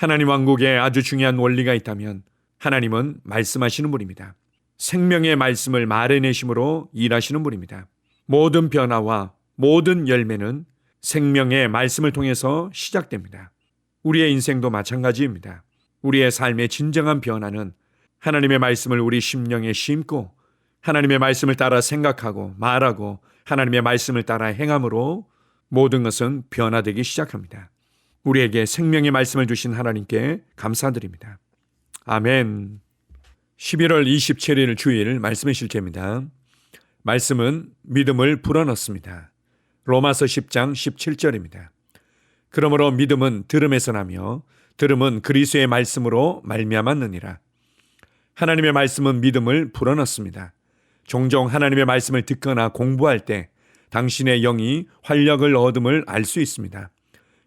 하나님 왕국에 아주 중요한 원리가 있다면 하나님은 말씀하시는 분입니다. 생명의 말씀을 말해내심으로 일하시는 분입니다. 모든 변화와 모든 열매는 생명의 말씀을 통해서 시작됩니다. 우리의 인생도 마찬가지입니다. 우리의 삶의 진정한 변화는 하나님의 말씀을 우리 심령에 심고 하나님의 말씀을 따라 생각하고 말하고 하나님의 말씀을 따라 행함으로 모든 것은 변화되기 시작합니다. 우리에게 생명의 말씀을 주신 하나님께 감사드립니다. 아멘. 11월 27일 주일 말씀의 실제입니다. 말씀은 믿음을 불어넣습니다. 로마서 10장 17절입니다. 그러므로 믿음은 들음에서 나며 들음은 그리스도의 말씀으로 말미암았느니라. 하나님의 말씀은 믿음을 불어넣습니다. 종종 하나님의 말씀을 듣거나 공부할 때 당신의 영이 활력을 얻음을 알 수 있습니다.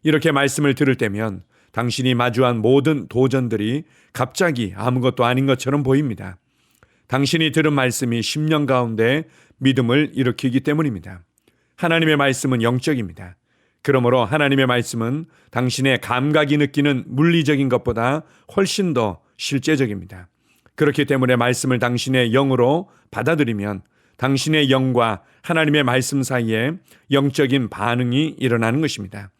이렇게 말씀을 들을 때면 당신이 마주한 모든 도전들이 갑자기 아무것도 아닌 것처럼 보입니다. 당신이 들은 말씀이 심령 가운데 믿음을 일으키기 때문입니다. 하나님의 말씀은 영적입니다. 그러므로 하나님의 말씀은 당신의 감각이 느끼는 물리적인 것보다 훨씬 더 실제적입니다. 그렇기 때문에 말씀을 당신의 영으로 받아들이면 당신의 영과 하나님의 말씀 사이에 영적인 반응이 일어나는 것입니다.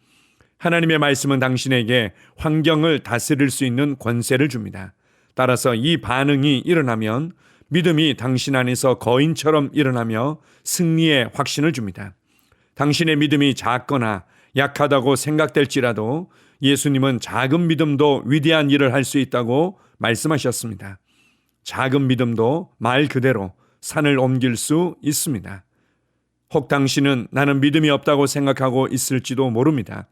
하나님의 말씀은 당신에게 환경을 다스릴 수 있는 권세를 줍니다. 따라서 이 반응이 일어나면 믿음이 당신 안에서 거인처럼 일어나며 승리의 확신을 줍니다. 당신의 믿음이 작거나 약하다고 생각될지라도 예수님은 작은 믿음도 위대한 일을 할 수 있다고 말씀하셨습니다. 작은 믿음도 말 그대로 산을 옮길 수 있습니다. 혹 당신은 나는 믿음이 없다고 생각하고 있을지도 모릅니다.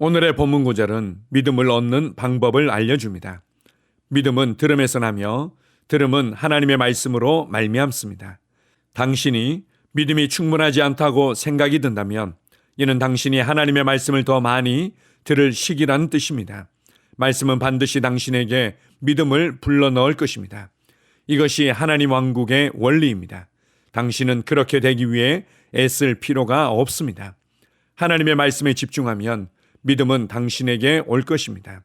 오늘의 본문 구절은 믿음을 얻는 방법을 알려줍니다. 믿음은 들음에서 나며 들음은 하나님의 말씀으로 말미암습니다. 당신이 믿음이 충분하지 않다고 생각이 든다면 이는 당신이 하나님의 말씀을 더 많이 들을 시기라는 뜻입니다. 말씀은 반드시 당신에게 믿음을 불러넣을 것입니다. 이것이 하나님 왕국의 원리입니다. 당신은 그렇게 되기 위해 애쓸 필요가 없습니다. 하나님의 말씀에 집중하면 믿음은 당신에게 올 것입니다.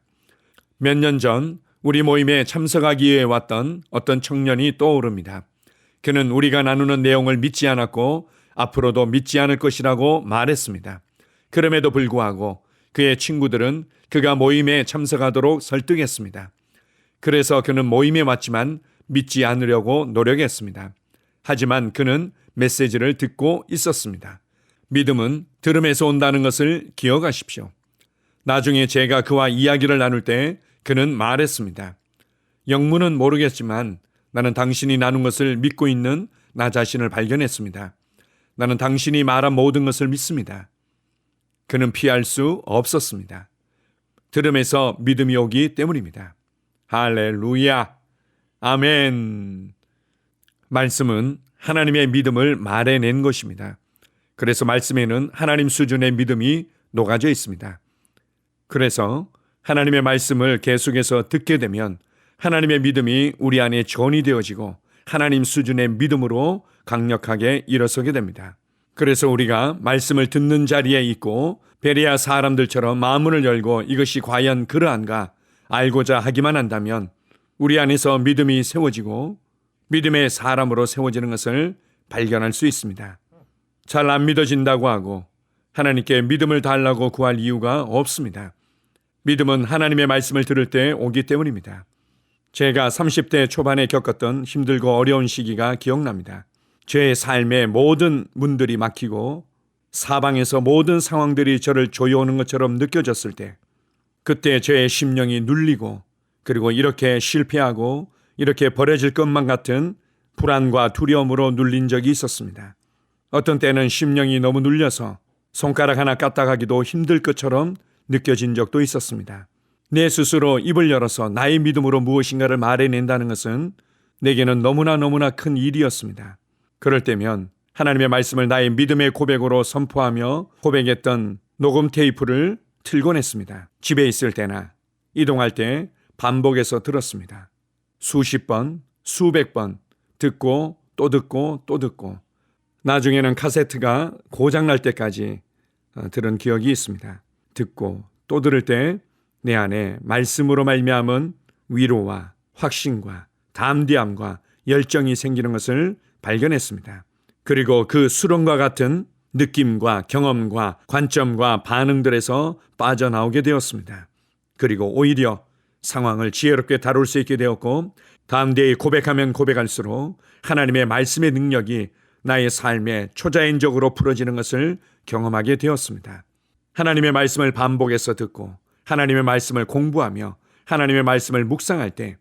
몇 년 전 우리 모임에 참석하기 위해 왔던 어떤 청년이 떠오릅니다. 그는 우리가 나누는 내용을 믿지 않았고 앞으로도 믿지 않을 것이라고 말했습니다. 그럼에도 불구하고 그의 친구들은 그가 모임에 참석하도록 설득했습니다. 그래서 그는 모임에 왔지만 믿지 않으려고 노력했습니다. 하지만 그는 메시지를 듣고 있었습니다. 믿음은 들음에서 온다는 것을 기억하십시오. 나중에 제가 그와 이야기를 나눌 때 그는 말했습니다. 영문은 모르겠지만 나는 당신이 나눈 것을 믿고 있는 나 자신을 발견했습니다. 나는 당신이 말한 모든 것을 믿습니다. 그는 피할 수 없었습니다. 들음에서 믿음이 오기 때문입니다. 할렐루야. 아멘. 말씀은 하나님의 믿음을 말해낸 것입니다. 그래서 말씀에는 하나님 수준의 믿음이 녹아져 있습니다. 그래서 하나님의 말씀을 계속해서 듣게 되면 하나님의 믿음이 우리 안에 전이 되어지고 하나님 수준의 믿음으로 강력하게 일어서게 됩니다. 그래서 우리가 말씀을 듣는 자리에 있고 베레아 사람들처럼 마음을 열고 이것이 과연 그러한가 알고자 하기만 한다면 우리 안에서 믿음이 세워지고 믿음의 사람으로 세워지는 것을 발견할 수 있습니다. 잘 안 믿어진다고 하고 하나님께 믿음을 달라고 구할 이유가 없습니다. 믿음은 하나님의 말씀을 들을 때 오기 때문입니다. 제가 30대 초반에 겪었던 힘들고 어려운 시기가 기억납니다. 제 삶의 모든 문들이 막히고 사방에서 모든 상황들이 저를 조여오는 것처럼 느껴졌을 때 그때 제 심령이 눌리고 그리고 이렇게 실패하고 이렇게 버려질 것만 같은 불안과 두려움으로 눌린 적이 있었습니다. 어떤 때는 심령이 너무 눌려서 손가락 하나 까딱하기도 힘들 것처럼 느껴진 적도 있었습니다. 내 스스로 입을 열어서 나의 믿음으로 무엇인가를 말해낸다는 것은 내게는 너무나 큰 일이었습니다. 그럴 때면 하나님의 말씀을 나의 믿음의 고백으로 선포하며 고백했던 녹음 테이프를 틀곤 했습니다. 집에 있을 때나 이동할 때 반복해서 들었습니다. 수십 번, 수백 번 듣고 또 듣고 또 듣고 나중에는 카세트가 고장날 때까지 들은 기억이 있습니다. 듣고 또 들을 때 내 안에 말씀으로 말미암은 위로와 확신과 담대함과 열정이 생기는 것을 발견했습니다. 그리고 그 수렁과 같은 느낌과 경험과 관점과 반응들에서 빠져나오게 되었습니다. 그리고 오히려 상황을 지혜롭게 다룰 수 있게 되었고, 담대히 고백하면 고백할수록 하나님의 말씀의 능력이 나의 삶에 초자연적으로 풀어지는 것을 경험하게 되었습니다. 하나님의 말씀을 반복해서 듣고 하나님의 말씀을 공부하며 하나님의 말씀을 묵상할 때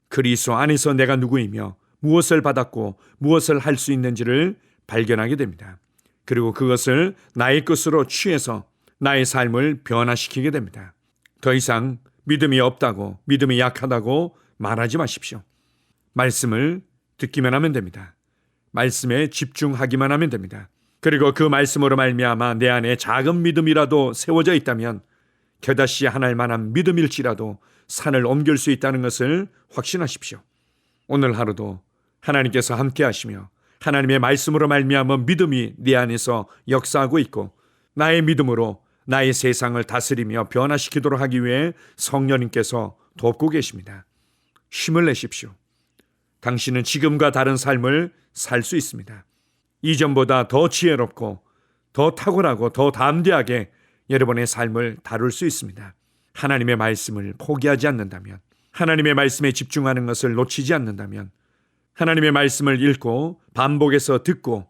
그리스도 안에서 내가 누구이며 무엇을 받았고 무엇을 할 수 있는지를 발견하게 됩니다. 그리고 그것을 나의 것으로 취해서 나의 삶을 변화시키게 됩니다. 더 이상 믿음이 없다고, 믿음이 약하다고 말하지 마십시오. 말씀을 듣기만 하면 됩니다. 말씀에 집중하기만 하면 됩니다. 그리고 그 말씀으로 말미암아 내 안에 작은 믿음이라도 세워져 있다면 겨다시 하날 만한 믿음일지라도 산을 옮길 수 있다는 것을 확신하십시오. 오늘 하루도 하나님께서 함께 하시며 하나님의 말씀으로 말미암아 믿음이 내 안에서 역사하고 있고, 나의 믿음으로 나의 세상을 다스리며 변화시키도록 하기 위해 성령님께서 돕고 계십니다. 힘을 내십시오. 당신은 지금과 다른 삶을 살 수 있습니다. 이전보다 더 지혜롭고 더 탁월하고 더 담대하게 여러분의 삶을 다룰 수 있습니다. 하나님의 말씀을 포기하지 않는다면, 하나님의 말씀에 집중하는 것을 놓치지 않는다면, 하나님의 말씀을 읽고 반복해서 듣고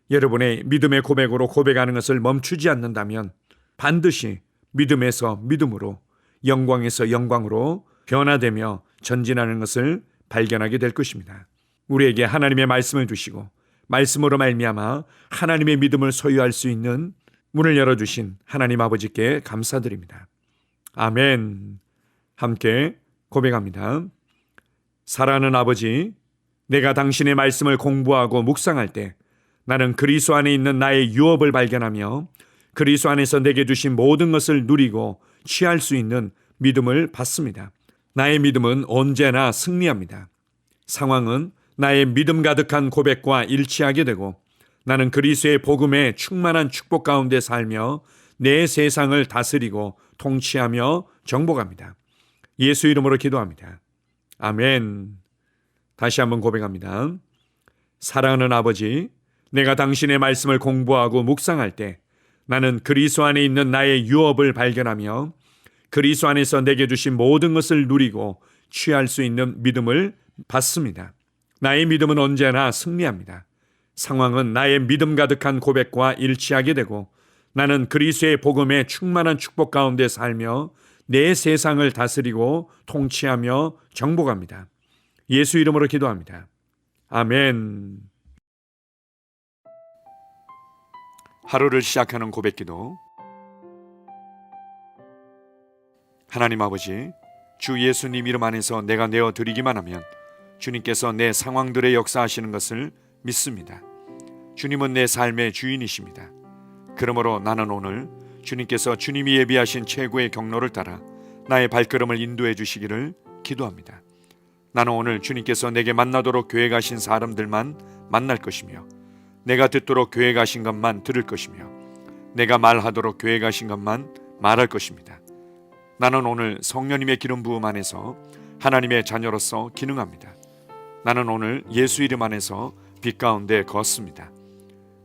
여러분의 믿음의 고백으로 고백하는 것을 멈추지 않는다면 반드시 믿음에서 믿음으로, 영광에서 영광으로 변화되며 전진하는 것을 발견하게 될 것입니다. 우리에게 하나님의 말씀을 주시고 말씀으로 말미암아 하나님의 믿음을 소유할 수 있는 문을 열어주신 하나님 아버지께 감사드립니다. 아멘. 함께 고백합니다. 사랑하는 아버지, 내가 당신의 말씀을 공부하고 묵상할 때 나는 그리스도 안에 있는 나의 유업을 발견하며 그리스도 안에서 내게 주신 모든 것을 누리고 취할 수 있는 믿음을 받습니다. 나의 믿음은 언제나 승리합니다. 상황은 나의 믿음 가득한 고백과 일치하게 되고 나는 그리스도의 복음에 충만한 축복 가운데 살며 내 세상을 다스리고 통치하며 정복합니다. 예수 이름으로 기도합니다. 아멘. 다시 한번 고백합니다. 사랑하는 아버지, 내가 당신의 말씀을 공부하고 묵상할 때 나는 그리스도 안에 있는 나의 유업을 발견하며 그리스도 안에서 내게 주신 모든 것을 누리고 취할 수 있는 믿음을 받습니다. 나의 믿음은 언제나 승리합니다. 상황은 나의 믿음 가득한 고백과 일치하게 되고 나는 그리스도의 복음에 충만한 축복 가운데 살며 내 세상을 다스리고 통치하며 정복합니다. 예수 이름으로 기도합니다. 아멘. 하루를 시작하는 고백기도. 하나님 아버지, 주 예수님 이름 안에서 내가 내어드리기만 하면 주님께서 내 상황들의 역사하시는 것을 믿습니다. 주님은 내 삶의 주인이십니다. 그러므로 나는 오늘 주님께서 주님이 예비하신 최고의 경로를 따라 나의 발걸음을 인도해 주시기를 기도합니다. 나는 오늘 주님께서 내게 만나도록 계획하신 사람들만 만날 것이며 내가 듣도록 계획하신 것만 들을 것이며 내가 말하도록 계획하신 것만 말할 것입니다. 나는 오늘 성령님의 기름 부음 안에서 하나님의 자녀로서 기능합니다. 나는 오늘 예수 이름 안에서 빛 가운데 걷습니다.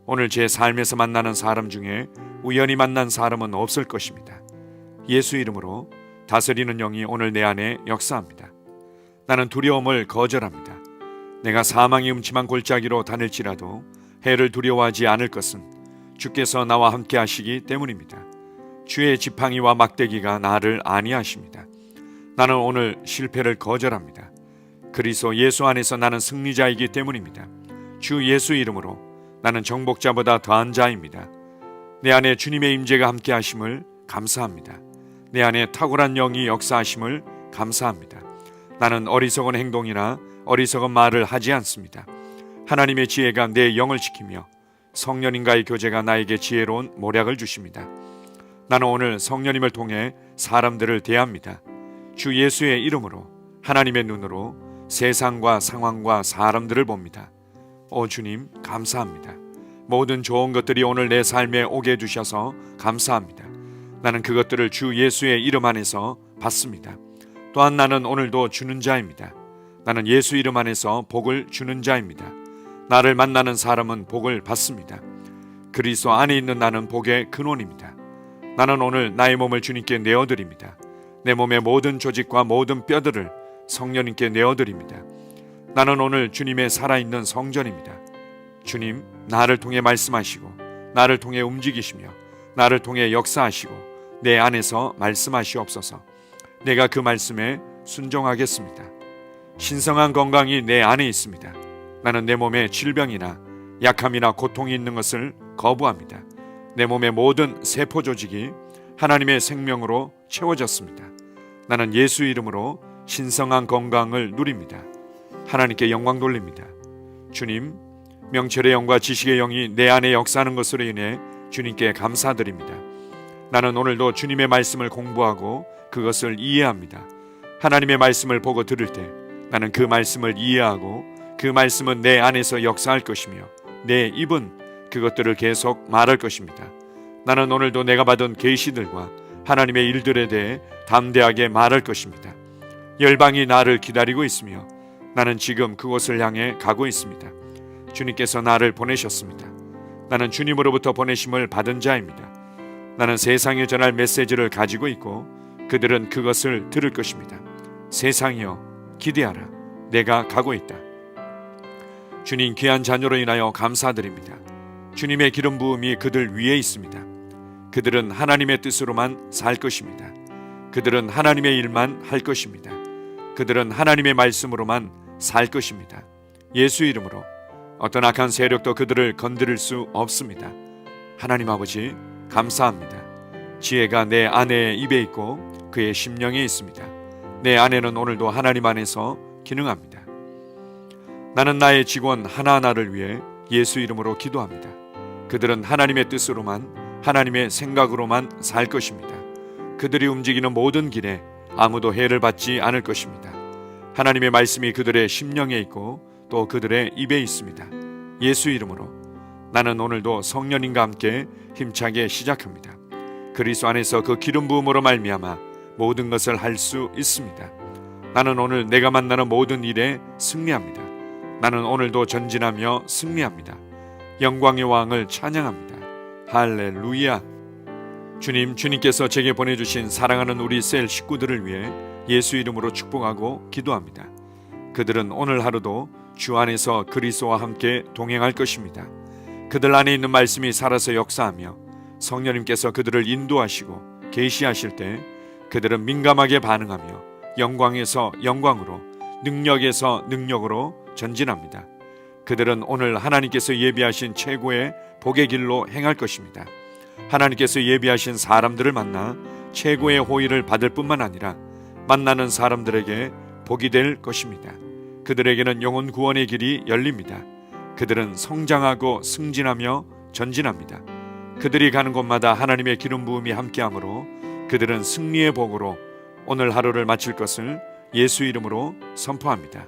오늘 제 삶에서 만나는 사람 중에 우연히 만난 사람은 없을 것입니다. 예수 이름으로 다스리는 영이 오늘 내 안에 역사합니다. 나는 두려움을 거절합니다. 내가 사망의 음침한 골짜기로 다닐지라도 해를 두려워하지 않을 것은 주께서 나와 함께 하시기 때문입니다. 주의 지팡이와 막대기가 나를 안위하십니다. 나는 오늘 실패를 거절합니다. 그리스도 예수 안에서 나는 승리자이기 때문입니다. 주 예수 이름으로 나는 정복자보다 더한 자입니다. 내 안에 주님의 임재가 함께 하심을 감사합니다. 내 안에 탁월한 영이 역사하심을 감사합니다. 나는 어리석은 행동이나 어리석은 말을 하지 않습니다. 하나님의 지혜가 내 영을 지키며 성령님과의 교제가 나에게 지혜로운 모략을 주십니다. 나는 오늘 성령님을 통해 사람들을 대합니다. 주 예수의 이름으로 하나님의 눈으로 세상과 상황과 사람들을 봅니다. 오 주님, 감사합니다. 모든 좋은 것들이 오늘 내 삶에 오게 해주셔서 감사합니다. 나는 그것들을 주 예수의 이름 안에서 받습니다. 또한 나는 오늘도 주는 자입니다. 나는 예수 이름 안에서 복을 주는 자입니다. 나를 만나는 사람은 복을 받습니다. 그리스도 안에 있는 나는 복의 근원입니다. 나는 오늘 나의 몸을 주님께 내어드립니다. 내 몸의 모든 조직과 모든 뼈들을 성령님께 내어드립니다. 나는 오늘 주님의 살아있는 성전입니다. 주님, 나를 통해 말씀하시고 나를 통해 움직이시며 나를 통해 역사하시고 내 안에서 말씀하시옵소서. 내가 그 말씀에 순종하겠습니다. 신성한 건강이 내 안에 있습니다. 나는 내 몸에 질병이나 약함이나 고통이 있는 것을 거부합니다. 내 몸의 모든 세포 조직이 하나님의 생명으로 채워졌습니다. 나는 예수 이름으로 신성한 건강을 누립니다. 하나님께 영광 돌립니다. 주님, 명철의 영과 지식의 영이 내 안에 역사하는 것으로 인해 주님께 감사드립니다. 나는 오늘도 주님의 말씀을 공부하고 그것을 이해합니다. 하나님의 말씀을 보고 들을 때 나는 그 말씀을 이해하고 그 말씀은 내 안에서 역사할 것이며 내 입은 그것들을 계속 말할 것입니다. 나는 오늘도 내가 받은 계시들과 하나님의 일들에 대해 담대하게 말할 것입니다. 열방이 나를 기다리고 있으며 나는 지금 그곳을 향해 가고 있습니다. 주님께서 나를 보내셨습니다. 나는 주님으로부터 보내심을 받은 자입니다. 나는 세상에 전할 메시지를 가지고 있고 그들은 그것을 들을 것입니다. 세상이여 기대하라. 내가 가고 있다. 주님 귀한 자녀로 인하여 감사드립니다. 주님의 기름 부음이 그들 위에 있습니다. 그들은 하나님의 뜻으로만 살 것입니다. 그들은 하나님의 일만 할 것입니다. 그들은 하나님의 말씀으로만 살 것입니다. 예수 이름으로 어떤 악한 세력도 그들을 건드릴 수 없습니다. 하나님 아버지 감사합니다. 지혜가 내 아내의 입에 있고 그의 심령에 있습니다. 내 아내는 오늘도 하나님 안에서 기능합니다. 나는 나의 직원 하나하나를 위해 예수 이름으로 기도합니다. 그들은 하나님의 뜻으로만 하나님의 생각으로만 살 것입니다. 그들이 움직이는 모든 길에 아무도 해를 받지 않을 것입니다. 하나님의 말씀이 그들의 심령에 있고 또 그들의 입에 있습니다. 예수 이름으로 나는 오늘도 성령님과 함께 힘차게 시작합니다. 그리스도 안에서 그 기름 부음으로 말미암아 모든 것을 할 수 있습니다. 나는 오늘 내가 만나는 모든 일에 승리합니다. 나는 오늘도 전진하며 승리합니다. 영광의 왕을 찬양합니다. 할렐루야. 주님께서 제게 보내주신 사랑하는 우리 셀 식구들을 위해 예수 이름으로 축복하고 기도합니다. 그들은 오늘 하루도 주 안에서 그리스도와 함께 동행할 것입니다. 그들 안에 있는 말씀이 살아서 역사하며 성령님께서 그들을 인도하시고 계시하실 때 그들은 민감하게 반응하며 영광에서 영광으로 능력에서 능력으로 전진합니다. 그들은 오늘 하나님께서 예비하신 최고의 복의 길로 행할 것입니다. 하나님께서 예비하신 사람들을 만나 최고의 호의를 받을 뿐만 아니라 만나는 사람들에게 복이 될 것입니다. 그들에게는 영혼 구원의 길이 열립니다. 그들은 성장하고 승진하며 전진합니다. 그들이 가는 곳마다 하나님의 기름 부음이 함께하므로 그들은 승리의 복으로 오늘 하루를 마칠 것을 예수 이름으로 선포합니다.